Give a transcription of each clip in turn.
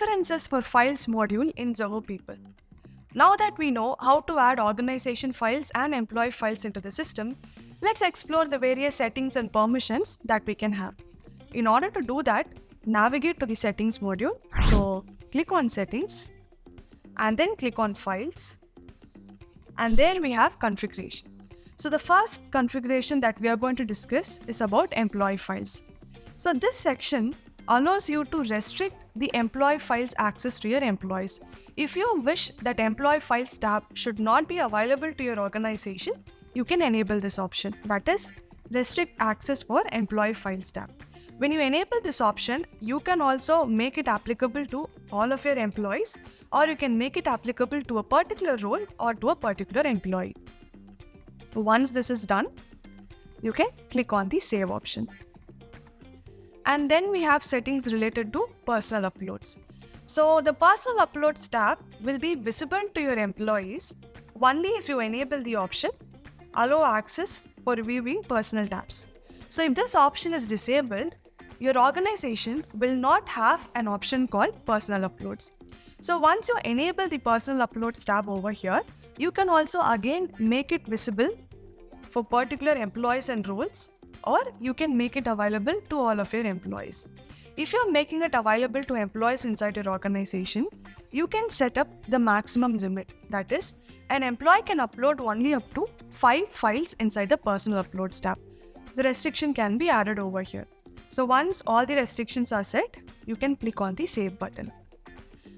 preferences for files module in Zoho People. Now that we know how to add organization files and employee files into the system, let's explore the various settings and permissions that we can have. In order to do that, navigate to the settings module. So click on settings and then click on files. And there we have configuration. So the first configuration that we are going to discuss is about employee files. So this section allows you to restrict the employee files access to your employees. If you wish that employee files tab should not be available to your organization, you can enable this option, that is, restrict access for employee files tab. When you enable this option, you can also make it applicable to all of your employees, or you can make it applicable to a particular role or to a particular employee. Once this is done, you can click on the save option. And then we have settings related to personal uploads. So the personal uploads tab will be visible to your employees only if you enable the option allow access for viewing personal tabs. So if this option is disabled, your organization will not have an option called personal uploads. So once you enable the personal uploads tab over here, you can also again make it visible for particular employees and roles, or you can make it available to all of your employees. If you're making it available to employees inside your organization, you can set up the maximum limit. That is, an employee can upload only up to 5 files inside the personal uploads tab. The restriction can be added over here. So once all the restrictions are set, you can click on the save button.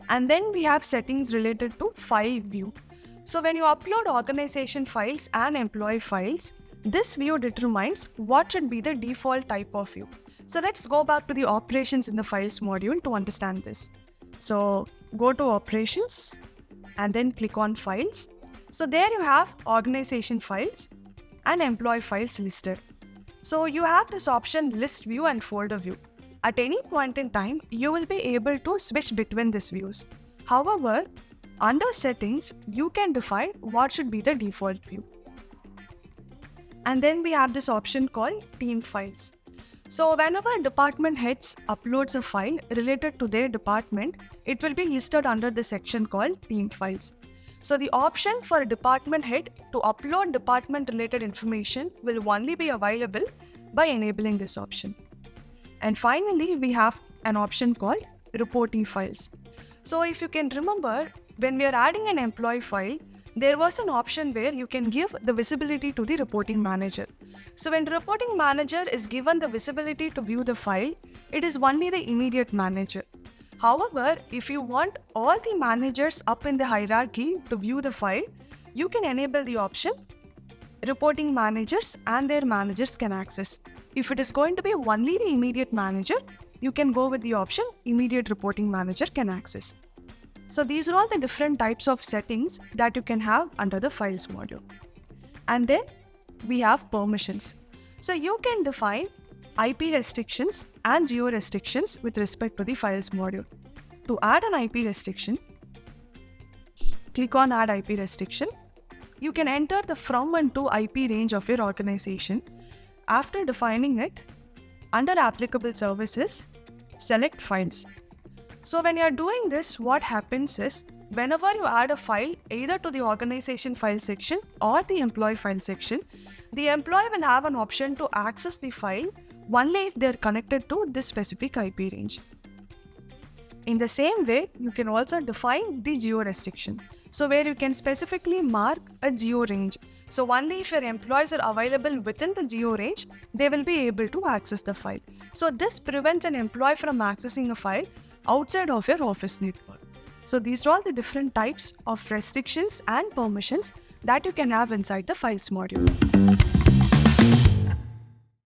And then we have settings related to file view. So when you upload organization files and employee files, this view determines what should be the default type of view. So let's go back to the operations in the files module to understand this. So go to operations and then click on files. So there you have organization files and employee files listed. So you have this option list view and folder view. At any point in time, you will be able to switch between these views. However, under settings, you can define what should be the default view. And then we have this option called team files. So whenever department heads uploads a file related to their department, it will be listed under the section called team files. So the option for a department head to upload department related information will only be available by enabling this option. And finally, we have an option called reporting files. So if you can remember, when we are adding an employee file, there was an option where you can give the visibility to the reporting manager. So when the reporting manager is given the visibility to view the file, it is only the immediate manager. However, if you want all the managers up in the hierarchy to view the file, you can enable the option reporting managers and their managers can access. If it is going to be only the immediate manager, you can go with the option immediate reporting manager can access. So these are all the different types of settings that you can have under the files module. And then we have permissions. So you can define IP restrictions and geo restrictions with respect to the files module. To add an IP restriction, click on add IP restriction. You can enter the from and to IP range of your organization. After defining it, under applicable services, select files. So when you are doing this, what happens is, whenever you add a file either to the organization file section or the employee file section, the employee will have an option to access the file only if they are connected to this specific IP range. In the same way, you can also define the geo restriction. So where you can specifically mark a geo range. So only if your employees are available within the geo range, they will be able to access the file. So this prevents an employee from accessing a file outside of your office network. So these are all the different types of restrictions and permissions that you can have inside the files module.